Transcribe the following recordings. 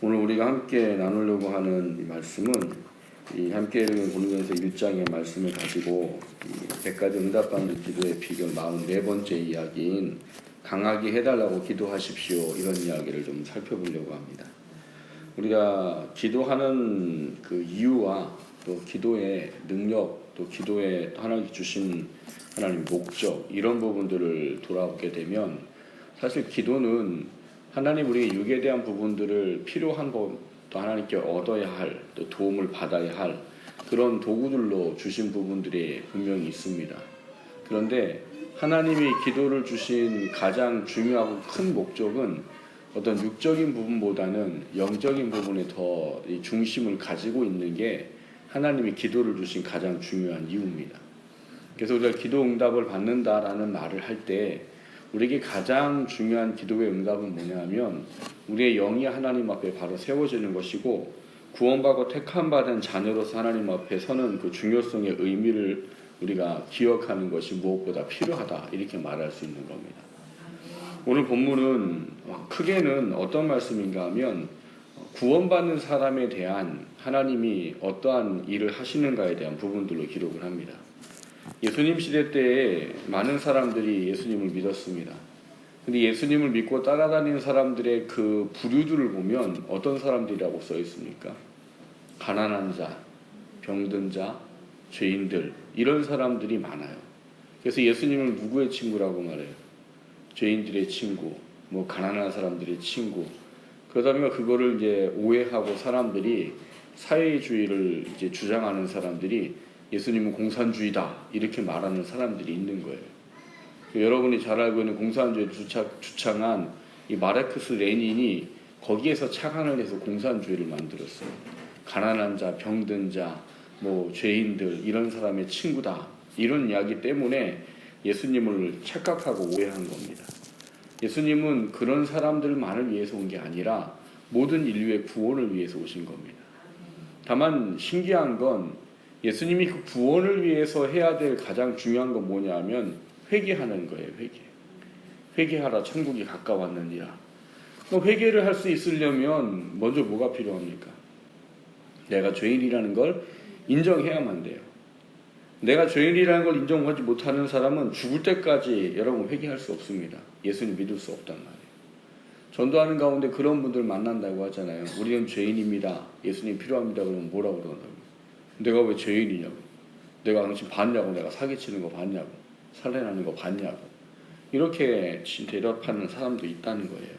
오늘 우리가 함께 나누려고 하는 이 말씀은 이 함께 읽은 고린도전서 1장의 말씀을 가지고 이 100가지 응답받는 기도의 비결 44번째 이야기인 강하게 해달라고 기도하십시오, 이런 이야기를 좀 살펴보려고 합니다. 우리가 기도하는 그 이유와 또 기도의 능력, 또 기도에 하나님께 주신 하나님의 목적, 이런 부분들을 돌아보게 되면 사실 기도는 하나님 우리의 육에 대한 부분들을 필요한 것, 또 하나님께 얻어야 할, 또 도움을 받아야 할 그런 도구들로 주신 부분들이 분명히 있습니다. 그런데 하나님이 기도를 주신 가장 중요하고 큰 목적은 어떤 육적인 부분보다는 영적인 부분에 더 중심을 가지고 있는 게 하나님이 기도를 주신 가장 중요한 이유입니다. 그래서 우리가 기도 응답을 받는다라는 말을 할 때 우리에게 가장 중요한 기도의 응답은 뭐냐면 우리의 영이 하나님 앞에 바로 세워지는 것이고, 구원받고 택함받은 자녀로서 하나님 앞에 서는 그 중요성의 의미를 우리가 기억하는 것이 무엇보다 필요하다, 이렇게 말할 수 있는 겁니다. 오늘 본문은 크게는 어떤 말씀인가 하면 구원받는 사람에 대한 하나님이 어떠한 일을 하시는가에 대한 부분들로 기록을 합니다. 예수님 시대 때에 많은 사람들이 예수님을 믿었습니다. 근데 예수님을 믿고 따라다니는 사람들의 그 부류들을 보면 어떤 사람들이라고 써 있습니까? 가난한 자, 병든 자, 죄인들, 이런 사람들이 많아요. 그래서 예수님을 누구의 친구라고 말해요? 죄인들의 친구, 뭐 가난한 사람들의 친구. 그러다 보니까 그거를 이제 오해하고 사람들이, 사회주의를 이제 주장하는 사람들이 예수님은 공산주의다, 이렇게 말하는 사람들이 있는 거예요. 여러분이 잘 알고 있는 공산주의를 주창한 이 마르크스 레닌이 거기에서 착안을 해서 공산주의를 만들었어요. 가난한 자, 병든 자, 뭐 죄인들, 이런 사람의 친구다, 이런 이야기 때문에 예수님을 착각하고 오해한 겁니다. 예수님은 그런 사람들만을 위해서 온 게 아니라 모든 인류의 구원을 위해서 오신 겁니다. 다만 신기한 건 예수님이 그 구원을 위해서 해야 될 가장 중요한 건 뭐냐면 회개하는 거예요. 회개하라, 천국이 가까웠느니라. 회개를 할 수 있으려면 먼저 뭐가 필요합니까? 내가 죄인이라는 걸 인정해야만 돼요. 내가 죄인이라는 걸 인정하지 못하는 사람은 죽을 때까지 여러분 회개할 수 없습니다. 예수님 믿을 수 없단 말이에요. 전도하는 가운데 그런 분들 만난다고 하잖아요. 우리는 죄인입니다, 예수님 필요합니다. 그러면 뭐라고 그러는다고? 내가 왜 죄인이냐고, 내가 당신 봤냐고, 내가 사기치는 거 봤냐고, 살해하는 거 봤냐고, 이렇게 대답하는 사람도 있다는 거예요.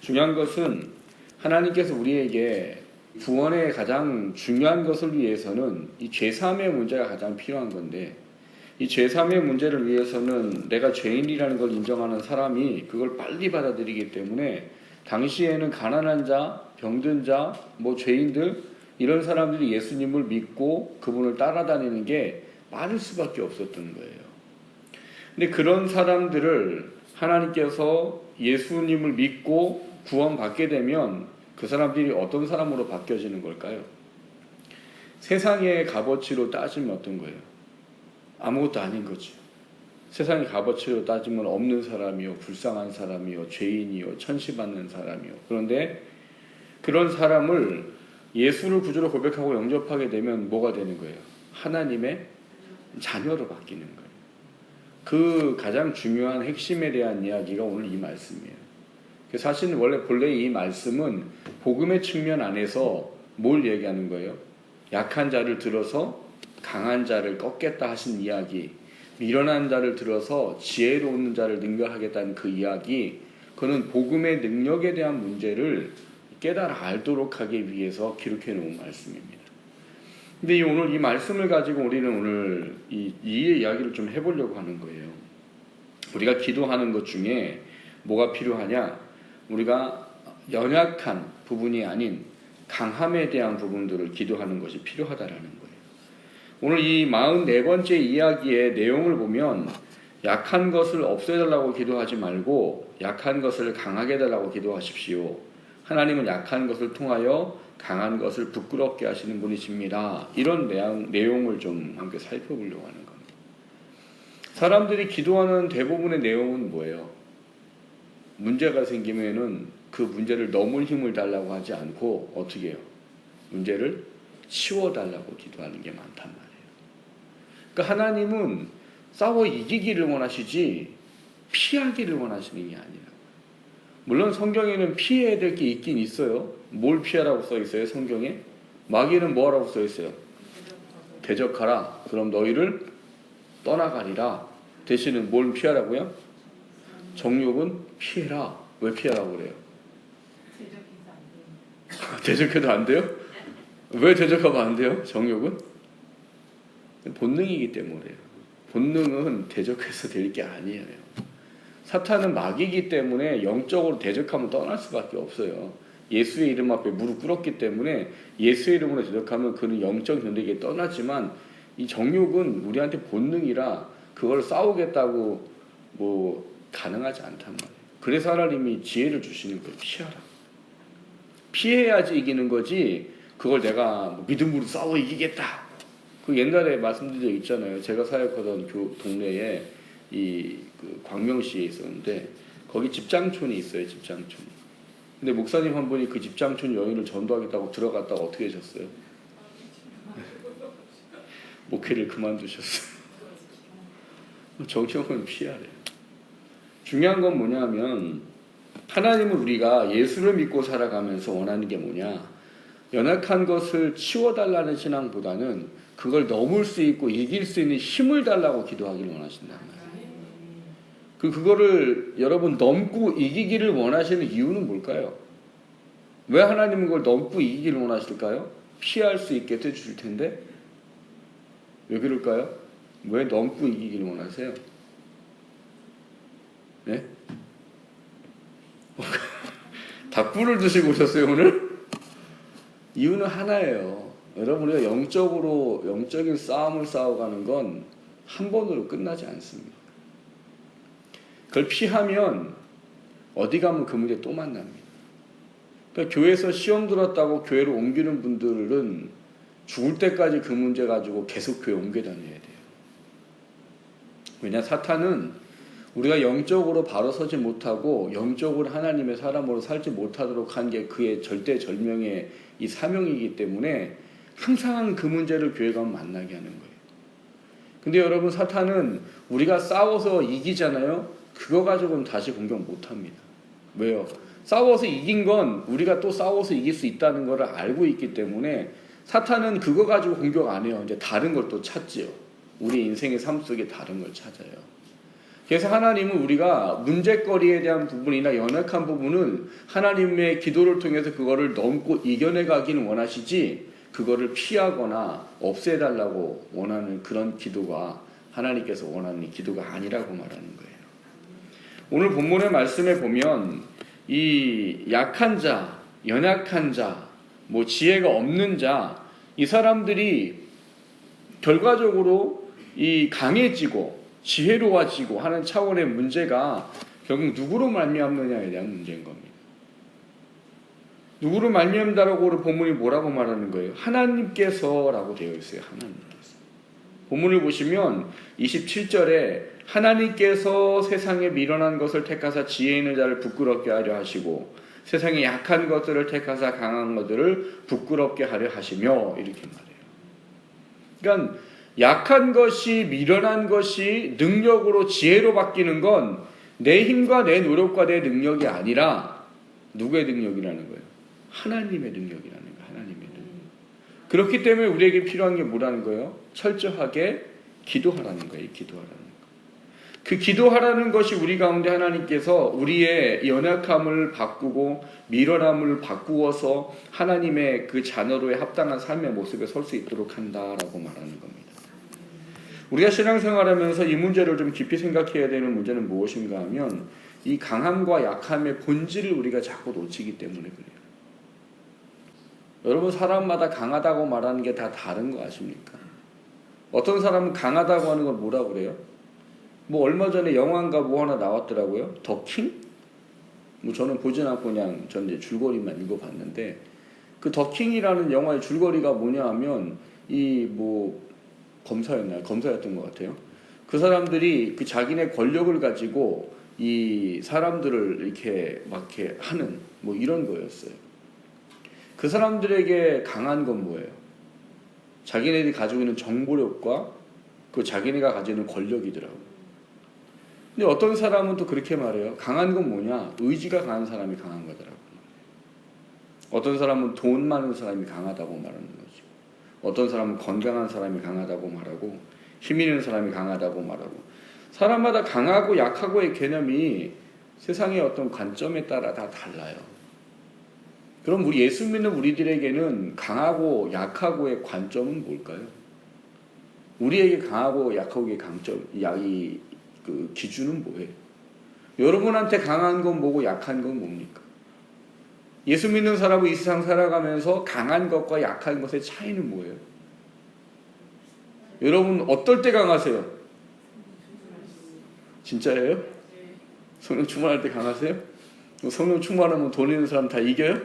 중요한 것은 하나님께서 우리에게 구원의 가장 중요한 것을 위해서는 이 죄사함의 문제가 가장 필요한 건데, 이 죄사함의 문제를 위해서는 내가 죄인이라는 걸 인정하는 사람이 그걸 빨리 받아들이기 때문에 당시에는 가난한 자, 병든 자, 뭐 죄인들, 이런 사람들이 예수님을 믿고 그분을 따라다니는 게 많을 수밖에 없었던 거예요. 근데 그런 사람들을 하나님께서 예수님을 믿고 구원받게 되면 그 사람들이 어떤 사람으로 바뀌어지는 걸까요? 세상의 값어치로 따지면 어떤 거예요? 아무것도 아닌 거죠. 세상의 값어치로 따지면 없는 사람이요, 불쌍한 사람이요, 죄인이요, 천시받는 사람이요. 그런데 그런 사람을 예수를 구주로 고백하고 영접하게 되면 뭐가 되는 거예요? 하나님의 자녀로 바뀌는 거예요. 그 가장 중요한 핵심에 대한 이야기가 오늘 이 말씀이에요. 사실 원래 본래 이 말씀은 복음의 측면 안에서 뭘 얘기하는 거예요? 약한 자를 들어서 강한 자를 꺾겠다 하신 이야기, 미련한 자를 들어서 지혜로운 자를 능가하겠다는 그 이야기, 그는 복음의 능력에 대한 문제를 깨달아 알도록 하기 위해서 기록해 놓은 말씀입니다. 근데 오늘 이 말씀을 가지고 우리는 오늘 이 이야기를 좀 해보려고 하는 거예요. 우리가 기도하는 것 중에 뭐가 필요하냐? 우리가 연약한 부분이 아닌 강함에 대한 부분들을 기도하는 것이 필요하다라는 거예요. 오늘 이 44번째 이야기의 내용을 보면 약한 것을 없애달라고 기도하지 말고 약한 것을 강하게 해달라고 기도하십시오. 하나님은 약한 것을 통하여 강한 것을 부끄럽게 하시는 분이십니다. 이런 내용을 좀 함께 살펴보려고 하는 겁니다. 사람들이 기도하는 대부분의 내용은 뭐예요? 문제가 생기면은 그 문제를 넘을 힘을 달라고 하지 않고 어떻게 해요? 문제를 치워달라고 기도하는 게 많단 말이에요. 그러니까 하나님은 싸워 이기기를 원하시지 피하기를 원하시는 게 아니라. 물론 성경에는 피해야 될 게 있긴 있어요. 뭘 피하라고 써 있어요? 성경에? 마귀는 뭐하라고 써 있어요? 대적하라. 그럼 너희를 떠나가리라. 대신에 뭘 피하라고요? 정욕은 피해라. 왜 피하라고 그래요? 대적해도 안 돼요? 왜 대적하면 안 돼요? 정욕은? 본능이기 때문에요. 본능은 대적해서 될 게 아니에요. 사탄은 마귀이기 때문에 영적으로 대적하면 떠날 수밖에 없어요. 예수의 이름 앞에 무릎 꿇었기 때문에 예수의 이름으로 대적하면 그는 영적 견디기에 떠나지만 이 정욕은 우리한테 본능이라 그걸 싸우겠다고 뭐 가능하지 않단 말이에요. 그래서 하나님이 지혜를 주시는 거예요. 피하라. 피해야지 이기는 거지 그걸 내가 믿음으로 싸워 이기겠다. 그 옛날에 말씀드린 적 있잖아요. 제가 사역하던 동네에 그 광명시에 있었는데 거기 집장촌이 있어요. 집장촌이. 근데 목사님 한 분이 그 집장촌 여인을 전도하겠다고 들어갔다가 어떻게 되셨어요? 목회를 그만두셨어요. 정형은 피하래요. 중요한 건 뭐냐면 하나님은 우리가 예수를 믿고 살아가면서 원하는 게 뭐냐? 연약한 것을 치워달라는 신앙보다는 그걸 넘을 수 있고 이길 수 있는 힘을 달라고 기도하기를 원하신단 말이에요. 그거를 여러분 넘고 이기기를 원하시는 이유는 뭘까요? 왜 하나님은 그걸 넘고 이기기를 원하실까요? 피할 수 있게 해주실 텐데 왜 그럴까요? 왜 넘고 이기기를 원하세요? 네? 닭불을 드시고 오셨어요 오늘? 이유는 하나예요. 여러분 우리가 영적인 싸움을 싸워가는 건 한 번으로 끝나지 않습니다. 그걸 피하면 어디 가면 그 문제 또 만납니다. 그러니까 교회에서 시험 들었다고 교회로 옮기는 분들은 죽을 때까지 그 문제 가지고 계속 교회 옮겨 다녀야 돼요. 왜냐 사탄은 우리가 영적으로 바로 서지 못하고 영적으로 하나님의 사람으로 살지 못하도록 한 게 그의 절대절명의 이 사명이기 때문에 항상 그 문제를 교회 가면 만나게 하는 거예요. 근데 여러분 사탄은 우리가 싸워서 이기잖아요. 그거 가지고는 다시 공격 못합니다. 왜요? 싸워서 이긴 건 우리가 또 싸워서 이길 수 있다는 걸 알고 있기 때문에 사탄은 그거 가지고 공격 안 해요. 이제 다른 걸 또 찾지요. 우리 인생의 삶 속에 다른 걸 찾아요. 그래서 하나님은 우리가 문제거리에 대한 부분이나 연약한 부분은 하나님의 기도를 통해서 그거를 넘고 이겨내 가기는 원하시지 그거를 피하거나 없애달라고 원하는 그런 기도가 하나님께서 원하는 기도가 아니라고 말하는 거예요. 오늘 본문의 말씀에 보면 이 약한 자, 연약한 자, 뭐 지혜가 없는 자, 이 사람들이 결과적으로 이 강해지고 지혜로워지고 하는 차원의 문제가 결국 누구로 말미암느냐에 대한 문제인 겁니다. 누구로 말미암다라고 오늘 본문이 뭐라고 말하는 거예요? 하나님께서라고 되어 있어요. 하나님께서. 본문을 보시면 27절에 하나님께서 세상에 미련한 것을 택하사 지혜 있는 자를 부끄럽게 하려 하시고 세상에 약한 것들을 택하사 강한 것들을 부끄럽게 하려 하시며 이렇게 말해요. 그러니까 약한 것이 미련한 것이 능력으로 지혜로 바뀌는 건 내 힘과 내 노력과 내 능력이 아니라 누구의 능력이라는 거예요? 하나님의 능력이라는 거예요. 하나님의 능력. 그렇기 때문에 우리에게 필요한 게 뭐라는 거예요? 철저하게 기도하라는 거예요. 기도하라는 거. 그 기도하라는 것이 우리 가운데 하나님께서 우리의 연약함을 바꾸고 미련함을 바꾸어서 하나님의 그 자녀로의 합당한 삶의 모습에 설 수 있도록 한다라고 말하는 겁니다. 우리가 신앙생활하면서 이 문제를 좀 깊이 생각해야 되는 문제는 무엇인가 하면 이 강함과 약함의 본질을 우리가 자꾸 놓치기 때문에 그래요. 여러분 사람마다 강하다고 말하는 게 다 다른 거 아십니까? 어떤 사람은 강하다고 하는 건 뭐라고 그래요? 뭐 얼마 전에 영화인가 뭐 하나 나왔더라고요. 더 킹? 뭐 저는 보진 않고 그냥 전 이제 줄거리만 읽어봤는데 그 더 킹이라는 영화의 줄거리가 뭐냐 하면 이 뭐 검사였나요? 검사였던 것 같아요. 그 사람들이 그 자기네 권력을 가지고 이 사람들을 이렇게 막 이렇게 하는 뭐 이런 거였어요. 그 사람들에게 강한 건 뭐예요? 자기네들이 가지고 있는 정보력과 그 자기네가 가지는 권력이더라고요. 근데 어떤 사람은 또 그렇게 말해요. 강한 건 뭐냐? 의지가 강한 사람이 강한 거더라고요. 어떤 사람은 돈 많은 사람이 강하다고 말하는 거죠. 어떤 사람은 건강한 사람이 강하다고 말하고 힘 있는 사람이 강하다고 말하고 사람마다 강하고 약하고의 개념이 세상의 어떤 관점에 따라 다 달라요. 그럼 우리 예수 믿는 우리들에게는 강하고 약하고의 관점은 뭘까요? 우리에게 강하고 약하고의 강점, 그 기준은 뭐예요? 여러분한테 강한 건 뭐고 약한 건 뭡니까? 예수 믿는 사람은 이 세상 살아가면서 강한 것과 약한 것의 차이는 뭐예요? 여러분 어떨 때 강하세요? 진짜예요? 성령 충만할 때 강하세요? 성령 충만하면 돈 있는 사람 다 이겨요?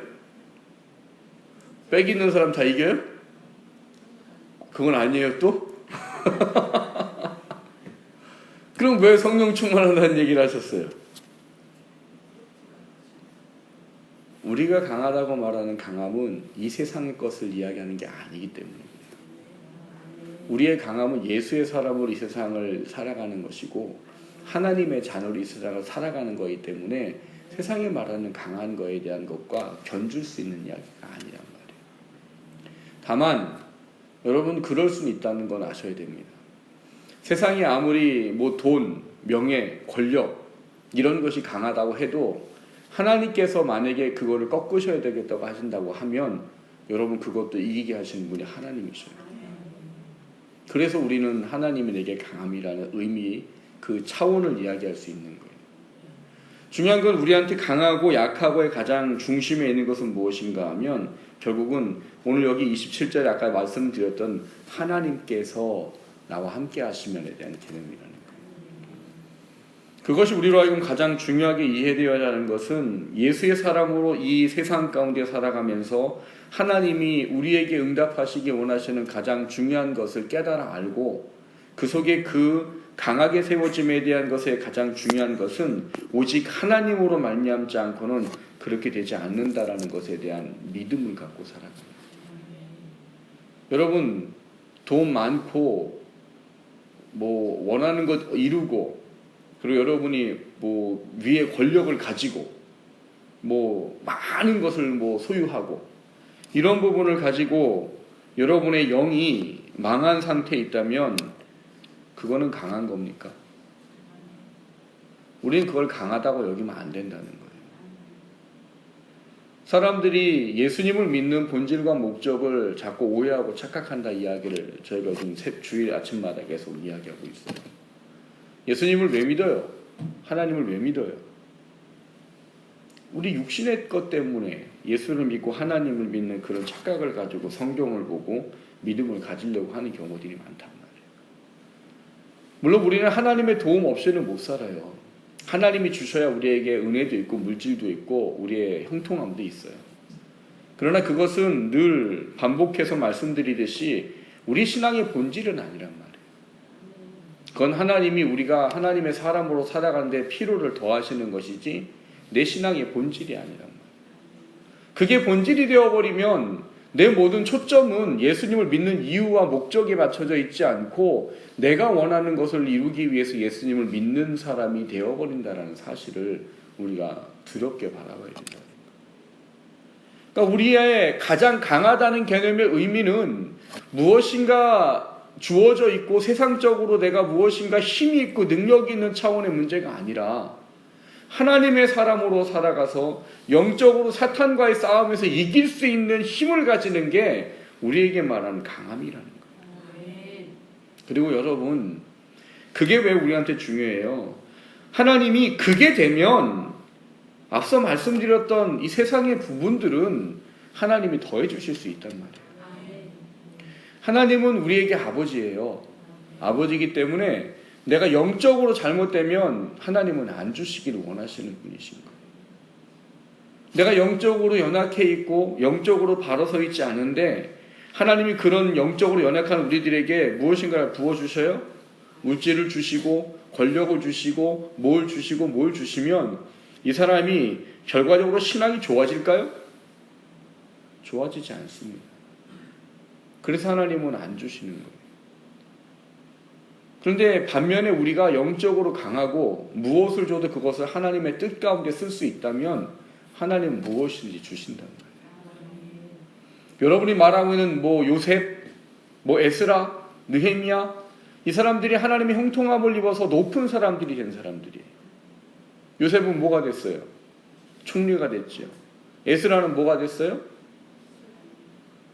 빽 있는 사람 다 이겨요? 그건 아니에요 또? 그럼 왜 성령 충만하다는 얘기를 하셨어요? 우리가 강하다고 말하는 강함은 이 세상의 것을 이야기하는 게 아니기 때문입니다. 우리의 강함은 예수의 사람으로 이 세상을 살아가는 것이고 하나님의 자녀로 이 세상을 살아가는 것이기 때문에 세상이 말하는 강한 것에 대한 것과 견줄 수 있는 이야기가 아니란 말이에요. 다만 여러분 그럴 수는 있다는 건 아셔야 됩니다. 세상이 아무리 뭐 돈, 명예, 권력 이런 것이 강하다고 해도 하나님께서 만약에 그거를 꺾으셔야 되겠다고 하신다고 하면 여러분 그것도 이기게 하시는 분이 하나님이셔요. 그래서 우리는 하나님이 내게 강함이라는 의미 그 차원을 이야기할 수 있는 거예요. 중요한 건 우리한테 강하고 약하고의 가장 중심에 있는 것은 무엇인가 하면 결국은 오늘 여기 27절에 아까 말씀드렸던 하나님께서 나와 함께 하시면에 대한 개념이라는 거예요. 그것이 우리로 하여금 가장 중요하게 이해되어야 하는 것은 예수의 사람으로 이 세상 가운데 살아가면서 하나님이 우리에게 응답하시기 원하시는 가장 중요한 것을 깨달아 알고 그 속에 그 강하게 세워짐에 대한 것에 가장 중요한 것은 오직 하나님으로 말미암지 않고는 그렇게 되지 않는다라는 것에 대한 믿음을 갖고 살아갑니다. 여러분 돈 많고 뭐 원하는 것 이루고 그리고 여러분이 뭐 위에 권력을 가지고 뭐 많은 것을 뭐 소유하고 이런 부분을 가지고 여러분의 영이 망한 상태에 있다면 그거는 강한 겁니까? 우리는 그걸 강하다고 여기면 안 된다는 거예요. 사람들이 예수님을 믿는 본질과 목적을 자꾸 오해하고 착각한다 이야기를 저희가 요즘 주일 아침마다 계속 이야기하고 있어요. 예수님을 왜 믿어요? 하나님을 왜 믿어요? 우리 육신의 것 때문에 예수를 믿고 하나님을 믿는 그런 착각을 가지고 성경을 보고 믿음을 가지려고 하는 경우들이 많단 말이에요. 물론 우리는 하나님의 도움 없이는 못 살아요. 하나님이 주셔야 우리에게 은혜도 있고 물질도 있고 우리의 형통함도 있어요. 그러나 그것은 늘 반복해서 말씀드리듯이 우리 신앙의 본질은 아니란 말이에요. 그건 하나님이 우리가 하나님의 사람으로 살아가는데 필요를 더하시는 것이지 내 신앙의 본질이 아니란 말이에요. 그게 본질이 되어버리면 내 모든 초점은 예수님을 믿는 이유와 목적에 맞춰져 있지 않고 내가 원하는 것을 이루기 위해서 예수님을 믿는 사람이 되어버린다는 사실을 우리가 두렵게 바라봐야 된다. 그러니까 우리의 가장 강하다는 개념의 의미는 무엇인가 주어져 있고 세상적으로 내가 무엇인가 힘이 있고 능력이 있는 차원의 문제가 아니라 하나님의 사람으로 살아가서 영적으로 사탄과의 싸움에서 이길 수 있는 힘을 가지는 게 우리에게 말하는 강함이라는 거예요. 그리고 여러분 그게 왜 우리한테 중요해요? 하나님이 그게 되면 앞서 말씀드렸던 이 세상의 부분들은 하나님이 더해 주실 수 있단 말이에요. 하나님은 우리에게 아버지예요. 아버지이기 때문에 내가 영적으로 잘못되면 하나님은 안 주시기를 원하시는 분이신 거예요. 내가 영적으로 연약해 있고 영적으로 바로 서 있지 않은데 하나님이 그런 영적으로 연약한 우리들에게 무엇인가를 부어주셔요? 물질을 주시고 권력을 주시고 뭘 주시면 이 사람이 결과적으로 신앙이 좋아질까요? 좋아지지 않습니다. 그래서 하나님은 안 주시는 거예요. 그런데 반면에 우리가 영적으로 강하고 무엇을 줘도 그것을 하나님의 뜻 가운데 쓸 수 있다면 하나님은 무엇이든지 주신다는 거예요. 여러분이 말하고 있는 요셉, 에스라, 느헤미야, 이 사람들이 하나님의 형통함을 입어서 높은 사람들이 된 사람들이에요. 요셉은 뭐가 됐어요? 총리가 됐죠. 에스라는 뭐가 됐어요?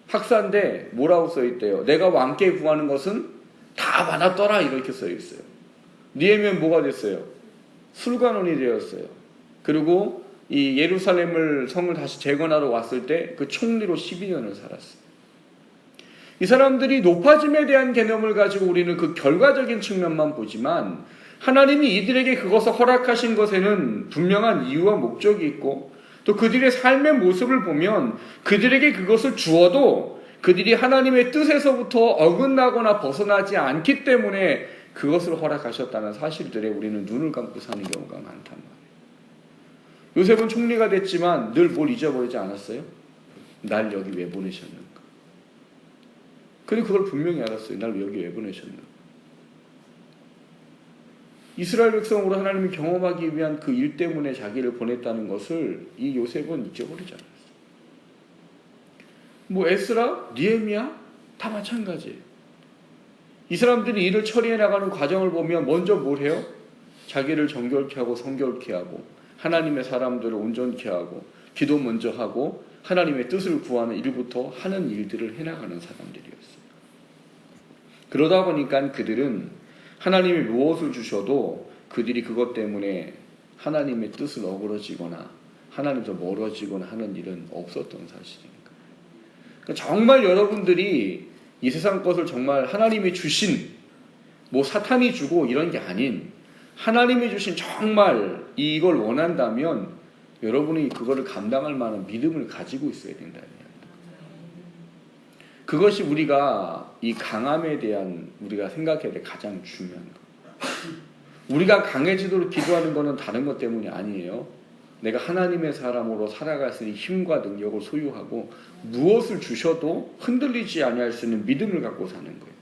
학사인데 뭐라고 써있대요? 내가 왕께 구하는 것은 다 받았더라, 이렇게 써있어요. 느헤미야는 뭐가 됐어요? 술관원이 되었어요. 그리고 이 예루살렘을 성을 다시 재건하러 왔을 때 그 총리로 12년을 살았어요. 이 사람들이 높아짐에 대한 개념을 가지고 우리는 그 결과적인 측면만 보지만 하나님이 이들에게 그것을 허락하신 것에는 분명한 이유와 목적이 있고 또 그들의 삶의 모습을 보면 그들에게 그것을 주어도 그들이 하나님의 뜻에서부터 어긋나거나 벗어나지 않기 때문에 그것을 허락하셨다는 사실들에 우리는 눈을 감고 사는 경우가 많단 말이에요. 요셉은 총리가 됐지만 늘 뭘 잊어버리지 않았어요? 날 여기 왜 보내셨는가? 그리고 그걸 분명히 알았어요. 날 여기 왜 보내셨는가? 이스라엘 백성으로 하나님이 경험하기 위한 그 일 때문에 자기를 보냈다는 것을 이 요셉은 잊어버리지 않았어요. 에스라, 느헤미야 다 마찬가지예요. 이 사람들이 일을 처리해 나가는 과정을 보면 먼저 뭘 해요? 자기를 정결케 하고 성결케 하고 하나님의 사람들을 온전케 하고 기도 먼저 하고 하나님의 뜻을 구하는 일부터 하는 일들을 해나가는 사람들이었어요. 그러다 보니까 그들은 하나님이 무엇을 주셔도 그들이 그것 때문에 하나님의 뜻을 어그러지거나 하나님에서 멀어지거나 하는 일은 없었던 사실입니다. 그러니까 정말 여러분들이 이 세상 것을 정말 하나님이 주신 사탄이 주고 이런 게 아닌 하나님이 주신 정말 이걸 원한다면 여러분이 그거를 감당할 만한 믿음을 가지고 있어야 된다는 이야기입니다. 그것이 우리가 이 강함에 대한 우리가 생각해야 될 가장 중요한 것. 우리가 강해지도록 기도하는 것은 다른 것 때문이 아니에요. 내가 하나님의 사람으로 살아갈 수 있는 힘과 능력을 소유하고 무엇을 주셔도 흔들리지 아니할 수 있는 믿음을 갖고 사는 거예요.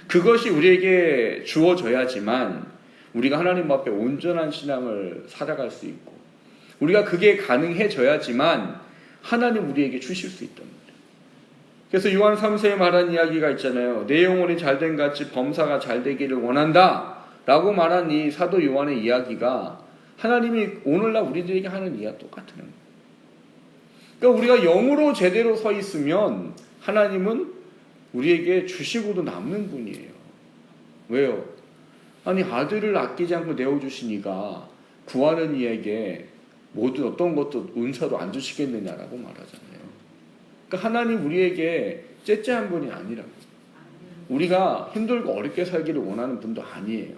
그것이 우리에게 주어져야지만 우리가 하나님 앞에 온전한 신앙을 살아갈 수 있고 우리가 그게 가능해져야지만 하나님 우리에게 주실 수 있단 말이에요. 그래서 요한 3세에 말한 이야기가 있잖아요. 내 영혼이 잘된 같이 범사가 잘되기를 원한다 라고 말한 이 사도 요한의 이야기가 하나님이 오늘날 우리들에게 하는 이야기와 똑같은 거예요. 그러니까 우리가 영으로 제대로 서 있으면 하나님은 우리에게 주시고도 남는 분이에요. 왜요? 아니 아들을 아끼지 않고 내어주시니까 구하는 이에게 모든 어떤 것도 은사도 안 주시겠느냐라고 말하잖아요. 그러니까 하나님 우리에게 째째한 분이 아니라고. 우리가 힘들고 어렵게 살기를 원하는 분도 아니에요.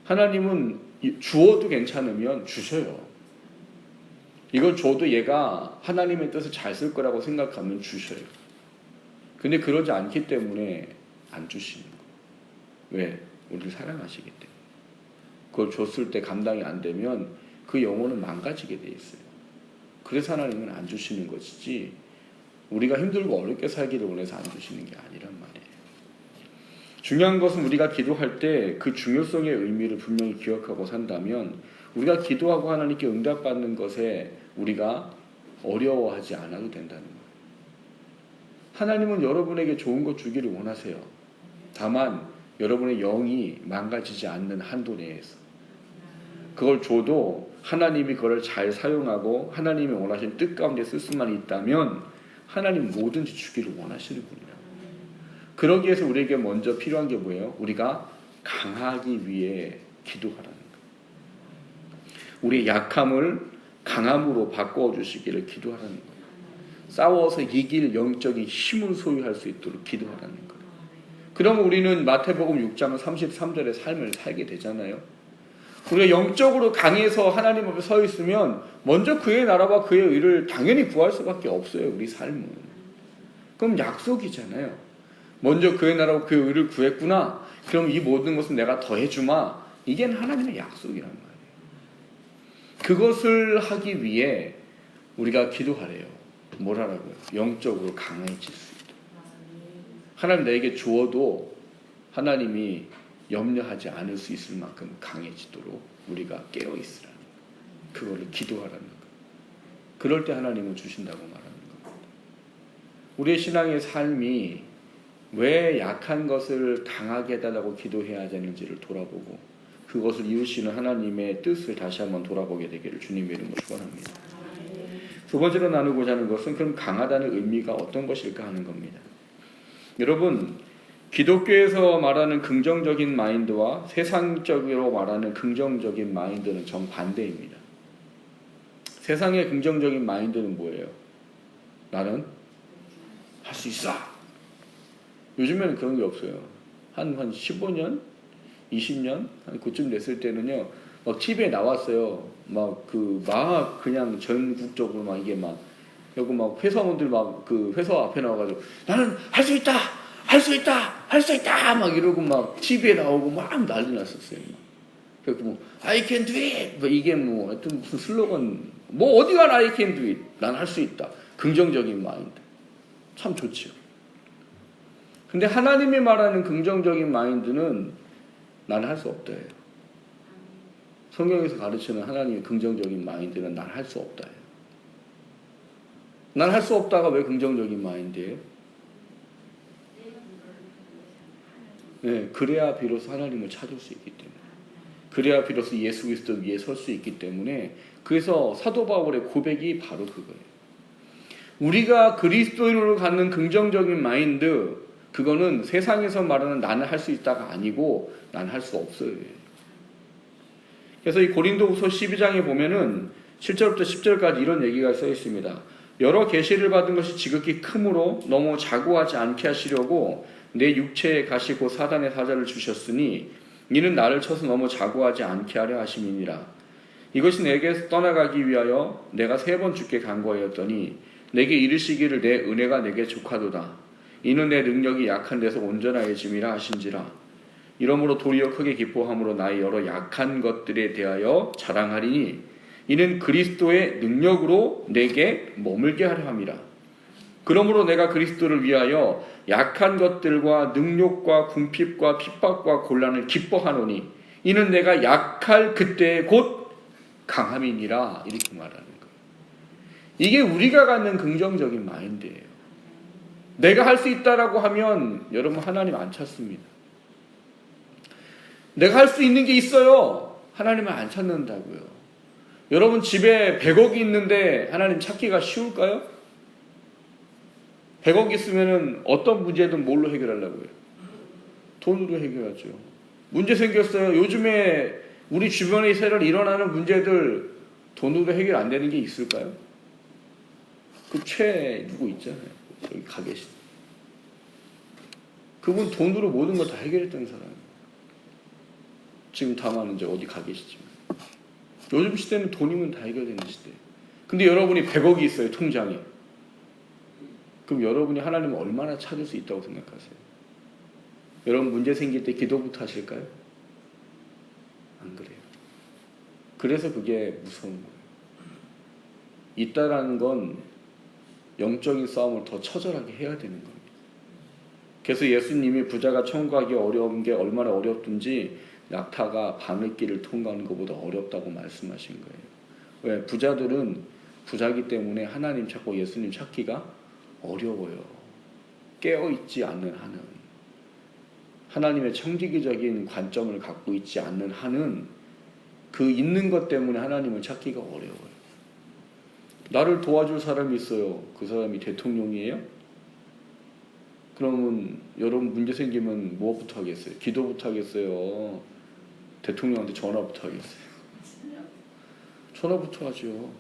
하나님은 주어도 괜찮으면 주셔요. 이걸 줘도 얘가 하나님의 뜻을 잘 쓸 거라고 생각하면 주셔요. 근데 그러지 않기 때문에 안 주시는 거예요. 왜? 우리를 사랑하시기 때문에. 그걸 줬을 때 감당이 안 되면 그 영혼은 망가지게 돼 있어요. 그래서 하나님은 안 주시는 것이지 우리가 힘들고 어렵게 살기를 원해서 안 주시는 게 아니란 말이에요. 중요한 것은 우리가 기도할 때 그 중요성의 의미를 분명히 기억하고 산다면 우리가 기도하고 하나님께 응답받는 것에 우리가 어려워하지 않아도 된다는 거예요. 하나님은 여러분에게 좋은 것 주기를 원하세요. 다만 여러분의 영이 망가지지 않는 한도 내에서 그걸 줘도 하나님이 그걸 잘 사용하고 하나님이 원하시는 뜻 가운데 쓸 수만 있다면 하나님 뭐든지 주기를 원하시는 분이에요. 그러기 위해서 우리에게 먼저 필요한 게 뭐예요? 우리가 강하기 위해 기도하라는 거예요. 우리의 약함을 강함으로 바꿔 주시기를 기도하라는 거예요. 싸워서 이길 영적인 힘을 소유할 수 있도록 기도하라는 거예요. 그러면 우리는 마태복음 6장 33절의 삶을 살게 되잖아요. 우리가 영적으로 강해서 하나님 앞에 서 있으면 먼저 그의 나라와 그의 의를 당연히 구할 수밖에 없어요. 우리 삶은. 그럼 약속이잖아요. 먼저 그의 나라고 그의 의를 구했구나. 그럼 이 모든 것은 내가 더해주마. 이게 하나님의 약속이란 말이에요. 그것을 하기 위해 우리가 기도하래요. 뭘 하라고요? 영적으로 강해질 수 있도록. 하나님 나에게 주어도 하나님이 염려하지 않을 수 있을 만큼 강해지도록 우리가 깨어있으라는 거예요. 그거를 기도하라는 거예요. 그럴 때 하나님은 주신다고 말하는 겁니다. 우리의 신앙의 삶이 왜 약한 것을 강하게 해달라고 기도해야 되는지를 돌아보고 그것을 이루시는 하나님의 뜻을 다시 한번 돌아보게 되기를 주님의 이름으로 축원합니다. 두 번째로 나누고자 하는 것은 그럼 강하다는 의미가 어떤 것일까 하는 겁니다. 여러분, 기독교에서 말하는 긍정적인 마인드와 세상적으로 말하는 긍정적인 마인드는 정반대입니다. 세상의 긍정적인 마인드는 뭐예요? 나는 할 수 있어. 요즘에는 그런 게 없어요. 한 15년, 20년 그쯤 됐을 때는요, 막 TV에 나왔어요. 그냥 전국적으로 막 이게 막 여기 막 회사원들 막 그 회사 앞에 나와가지고 나는 할 수 있다, 할 수 있다, 할 수 있다 막 이러고 막 TV에 나오고 막 난리 났었어요. 그래서 뭐 I can do it 뭐 이게 뭐 하여튼 무슨 슬로건 뭐 어디 가나 I can do it 난 할 수 있다. 긍정적인 마인드 참 좋죠. 근데 하나님이 말하는 긍정적인 마인드는 나는 할 수 없다예요. 성경에서 가르치는 하나님의 긍정적인 마인드는 난 할 수 없다예요. 난 할 수 없다가 왜 긍정적인 마인드예요? 네, 그래야 비로소 하나님을 찾을 수 있기 때문에, 그래야 비로소 예수 그리스도 위에 설 수 있기 때문에, 그래서 사도 바울의 고백이 바로 그거예요. 우리가 그리스도인으로 갖는 긍정적인 마인드, 그거는 세상에서 말하는 나는 할 수 있다가 아니고 난 할 수 없어요. 그래서 이 고린도후서 12장에 보면은 7절부터 10절까지 이런 얘기가 써 있습니다. 여러 계시를 받은 것이 지극히 크므로 너무 자고하지 않게 하시려고 내 육체에 가시고 사단의 사자를 주셨으니 이는 나를 쳐서 너무 자고하지 않게 하려 하심이니라. 이것이 내게 떠나가기 위하여 내가 3번 주께 간구하였더니 내게 이르시기를 내 은혜가 내게 족하도다. 이는 내 능력이 약한 데서 온전하여짐이라 하신지라. 이러므로 도리어 크게 기뻐함으로 나의 여러 약한 것들에 대하여 자랑하리니 이는 그리스도의 능력으로 내게 머물게 하려 함이라. 그러므로 내가 그리스도를 위하여 약한 것들과 능욕과 궁핍과 핍박과 곤란을 기뻐하노니 이는 내가 약할 그때에 곧 강함이니라. 이렇게 말하는 거예요. 이게 우리가 갖는 긍정적인 마인드예요. 내가 할 수 있다라고 하면 여러분 하나님 안 찾습니다. 내가 할 수 있는 게 있어요. 하나님을 안 찾는다고요. 여러분 집에 100억이 있는데 하나님 찾기가 쉬울까요? 100억 있으면 어떤 문제든 뭘로 해결하려고요? 돈으로 해결하죠. 문제 생겼어요. 요즘에 우리 주변에 일어나는 문제들 돈으로 해결 안 되는 게 있을까요? 그 누구 있잖아요. 여기 가 계신. 그분 돈으로 모든 걸 다 해결했던 사람이에요. 지금 다만 이제 어디 가 계시지만. 요즘 시대는 돈이면 다 해결되는 시대예요. 근데 여러분이 100억이 있어요, 통장에. 그럼 여러분이 하나님을 얼마나 찾을 수 있다고 생각하세요? 여러분 문제 생길 때 기도부터 하실까요? 안 그래요. 그래서 그게 무서운 거예요. 있다라는 건 영적인 싸움을 더 처절하게 해야 되는 겁니다. 그래서 예수님이 부자가 천국 가기 어려운 게 얼마나 어렵든지 낙타가 바늘길을 통과하는 것보다 어렵다고 말씀하신 거예요. 왜? 부자들은 부자기 때문에 하나님 찾고 예수님 찾기가 어려워요. 깨어있지 않는 한은, 하나님의 청지기적인 관점을 갖고 있지 않는 한은 그 있는 것 때문에 하나님을 찾기가 어려워요. 나를 도와줄 사람이 있어요. 그 사람이 대통령이에요? 그러면 여러분 문제 생기면 무엇부터 하겠어요? 기도부터 하겠어요? 대통령한테 전화부터 하겠어요? 전화부터 하죠.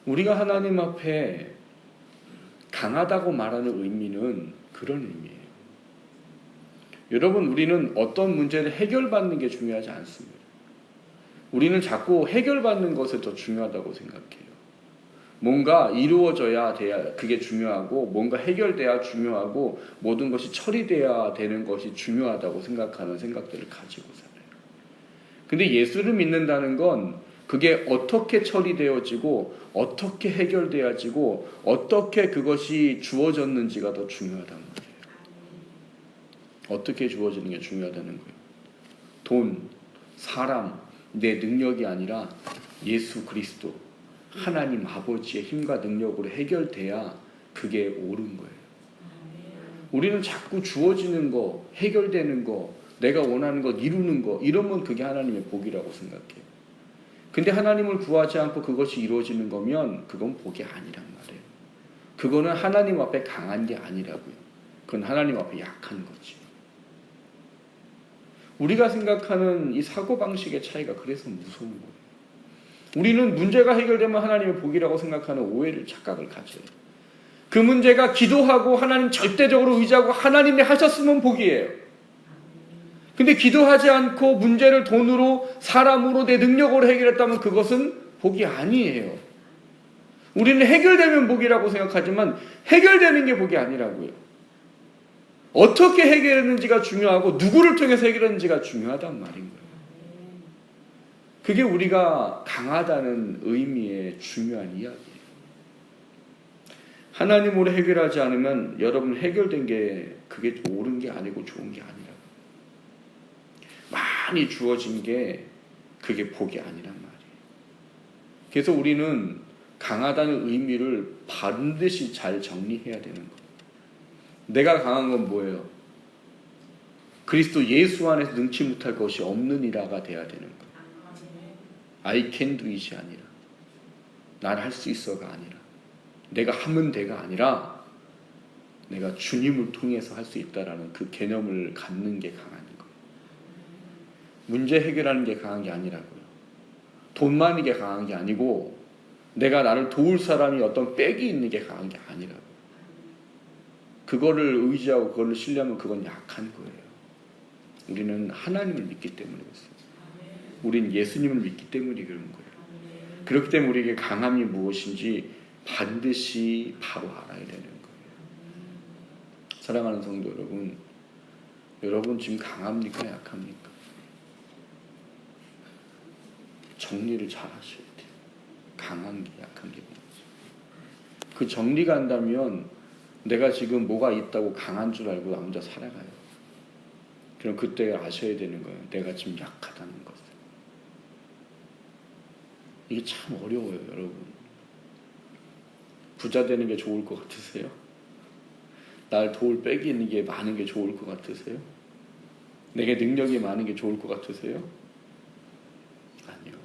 우리가 하나님 앞에 강하다고 말하는 의미는 그런 의미예요. 여러분, 우리는 어떤 문제를 해결받는 게 중요하지 않습니다. 우리는 자꾸 해결받는 것을 더 중요하다고 생각해요. 뭔가 이루어져야 돼야 그게 중요하고 뭔가 해결돼야 중요하고 모든 것이 처리돼야 되는 것이 중요하다고 생각하는 생각들을 가지고 살아요. 근데 예수를 믿는다는 건 그게 어떻게 처리되어지고 어떻게 해결되어지고 어떻게 그것이 주어졌는지가 더 중요하단 말이에요. 어떻게 주어지는 게 중요하다는 거예요. 돈, 사람, 내 능력이 아니라 예수 그리스도 하나님 아버지의 힘과 능력으로 해결돼야 그게 옳은 거예요. 우리는 자꾸 주어지는 거, 해결되는 거, 내가 원하는 것 이루는 거 이러면 그게 하나님의 복이라고 생각해요. 근데 하나님을 구하지 않고 그것이 이루어지는 거면 그건 복이 아니란 말이에요. 그거는 하나님 앞에 강한 게 아니라고요. 그건 하나님 앞에 약한 거지. 우리가 생각하는 이 사고방식의 차이가 그래서 무서운 거예요. 우리는 문제가 해결되면 하나님의 복이라고 생각하는 오해를 착각을 가져요. 그 문제가 기도하고 하나님 절대적으로 의지하고 하나님이 하셨으면 복이에요. 근데 기도하지 않고 문제를 돈으로 사람으로 내 능력으로 해결했다면 그것은 복이 아니에요. 우리는 해결되면 복이라고 생각하지만 해결되는 게 복이 아니라고요. 어떻게 해결했는지가 중요하고 누구를 통해서 해결했는지가 중요하단 말인 거예요. 그게 우리가 강하다는 의미의 중요한 이야기예요. 하나님으로 해결하지 않으면 여러분 해결된 게 그게 옳은 게 아니고 좋은 게 아니라고. 많이 주어진 게 그게 복이 아니란 말이에요. 그래서 우리는 강하다는 의미를 반드시 잘 정리해야 되는 거예요. 내가 강한 건 뭐예요? 그리스도 예수 안에서 능치 못할 것이 없는 이라가 돼야 되는 거예요. I can do it이 아니라 난 할 수 있어가 아니라 내가 하면 돼가 아니라 내가 주님을 통해서 할 수 있다라는 그 개념을 갖는 게 강한 거예요. 문제 해결하는 게 강한 게 아니라고요. 돈 많은 게 강한 게 아니고 내가 나를 도울 사람이 어떤 백이 있는 게 강한 게 아니라고요. 그거를 의지하고 그걸 신뢰하면 그건 약한 거예요. 우리는 하나님을 믿기 때문에 그렇습니다. 우린 예수님을 믿기 때문에 그런 거예요. 그렇기 때문에 우리에게 강함이 무엇인지 반드시 바로 알아야 되는 거예요. 사랑하는 성도 여러분, 여러분 지금 강합니까? 약합니까? 정리를 잘 하셔야 돼요. 강한 게 약한 게 뭔지. 그 정리가 안다면 내가 지금 뭐가 있다고 강한 줄 알고 나 혼자 살아가요. 그럼 그때 아셔야 되는 거예요. 내가 지금 약하다는 것을. 이게 참 어려워요, 여러분. 부자 되는 게 좋을 것 같으세요? 날 도울 백이 있는 게 많은 게 좋을 것 같으세요? 내게 능력이 많은 게 좋을 것 같으세요? 아니요.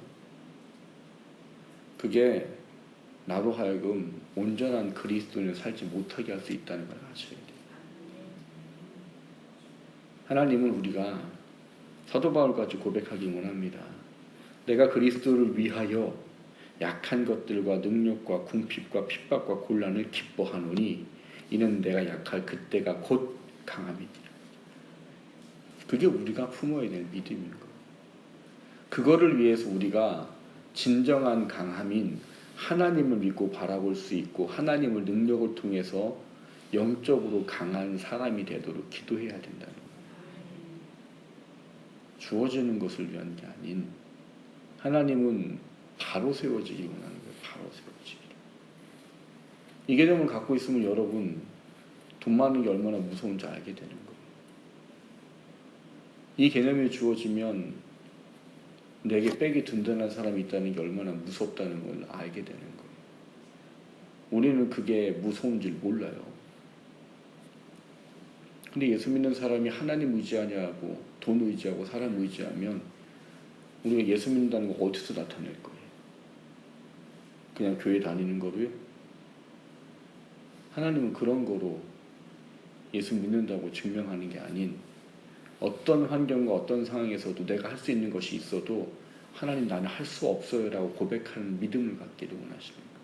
그게 나로 하여금 온전한 그리스도인을 살지 못하게 할 수 있다는 걸 아셔야 돼요. 하나님은 우리가 사도 바울같이 고백하기 원합니다. 내가 그리스도를 위하여 약한 것들과 능력과 궁핍과 핍박과 곤란을 기뻐하노니 이는 내가 약할 그때가 곧 강함이니라. 그게 우리가 품어야 될 믿음인 거예요. 그거를 위해서 우리가 진정한 강함인 하나님을 믿고 바라볼 수 있고 하나님을 능력을 통해서 영적으로 강한 사람이 되도록 기도해야 된다는 거예요. 주어지는 것을 위한 게 아닌 하나님은 바로 세워지기 원하는 거예요. 바로 세워지기. 이 개념을 갖고 있으면 여러분 돈 많은 게 얼마나 무서운지 알게 되는 거예요. 이 개념이 주어지면 내게 백이 든든한 사람이 있다는 게 얼마나 무섭다는 걸 알게 되는 거예요. 우리는 그게 무서운 줄 몰라요. 근데 예수 믿는 사람이 하나님 의지하냐고 돈 의지하고 사람 의지하면 우리가 예수 믿는다는 거 어디서 나타낼 거예요? 그냥 교회 다니는 거로요? 하나님은 그런 거로 예수 믿는다고 증명하는 게 아닌 어떤 환경과 어떤 상황에서도 내가 할 수 있는 것이 있어도 하나님 나는 할 수 없어요 라고 고백하는 믿음을 갖기를 원하시는 거예요.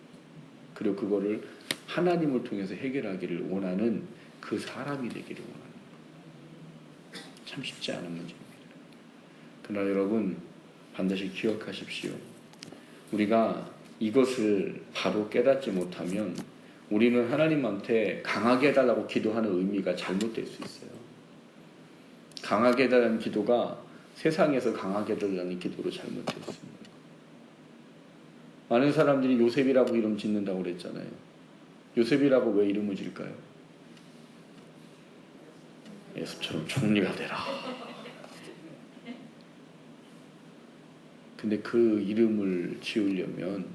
그리고 그거를 하나님을 통해서 해결하기를 원하는 그 사람이 되기를 원하는 거예요. 참 쉽지 않은 문제입니다. 그러나 여러분 반드시 기억하십시오. 우리가 이것을 바로 깨닫지 못하면 우리는 하나님한테 강하게 해달라고 기도하는 의미가 잘못될 수 있어요. 강하게 해달라는 기도가 세상에서 강하게 해달라는 기도로 잘못될 수 있는 거예요. 많은 사람들이 요셉이라고 이름 짓는다고 그랬잖아요. 요셉이라고 왜 이름을 지을까요? 예수처럼 총리가 되라. 근데 그 이름을 지으려면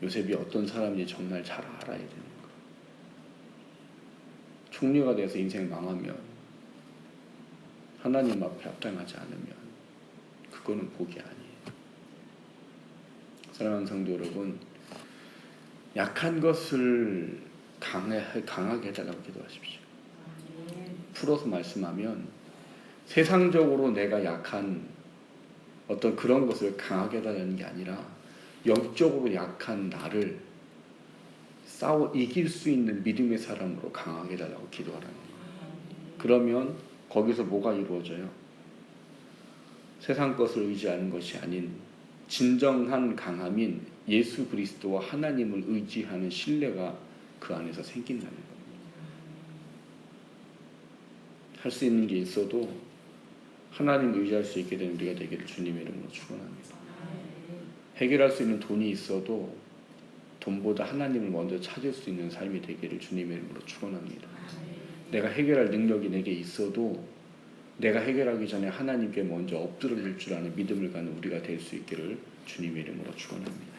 요셉이 어떤 사람인지 정말 잘 알아야 되는 거예요. 총리가 돼서 인생 망하면, 하나님 앞에 합당하지 않으면 그거는 복이 아니에요. 사랑하는 성도 여러분, 약한 것을 강하게 해달라고 기도하십시오. 풀어서 말씀하면 세상적으로 내가 약한 어떤 그런 것을 강하게 해달라는 게 아니라 영적으로 약한 나를 이길 수 있는 믿음의 사람으로 강하게 해달라고 기도하라는 거예요. 그러면 거기서 뭐가 이루어져요? 세상 것을 의지하는 것이 아닌 진정한 강함인 예수 그리스도와 하나님을 의지하는 신뢰가 그 안에서 생긴다는 겁니다. 할 수 있는 게 있어도 하나님을 의지할 수 있게 되는 우리가 되기를 주님의 이름으로 축원합니다. 해결할 수 있는 돈이 있어도 돈보다 하나님을 먼저 찾을 수 있는 삶이 되기를 주님의 이름으로 축원합니다. 내가 해결할 능력이 내게 있어도 내가 해결하기 전에 하나님께 먼저 엎드려질 줄 아는 믿음을 가는 우리가 될 수 있기를 주님의 이름으로 축원합니다.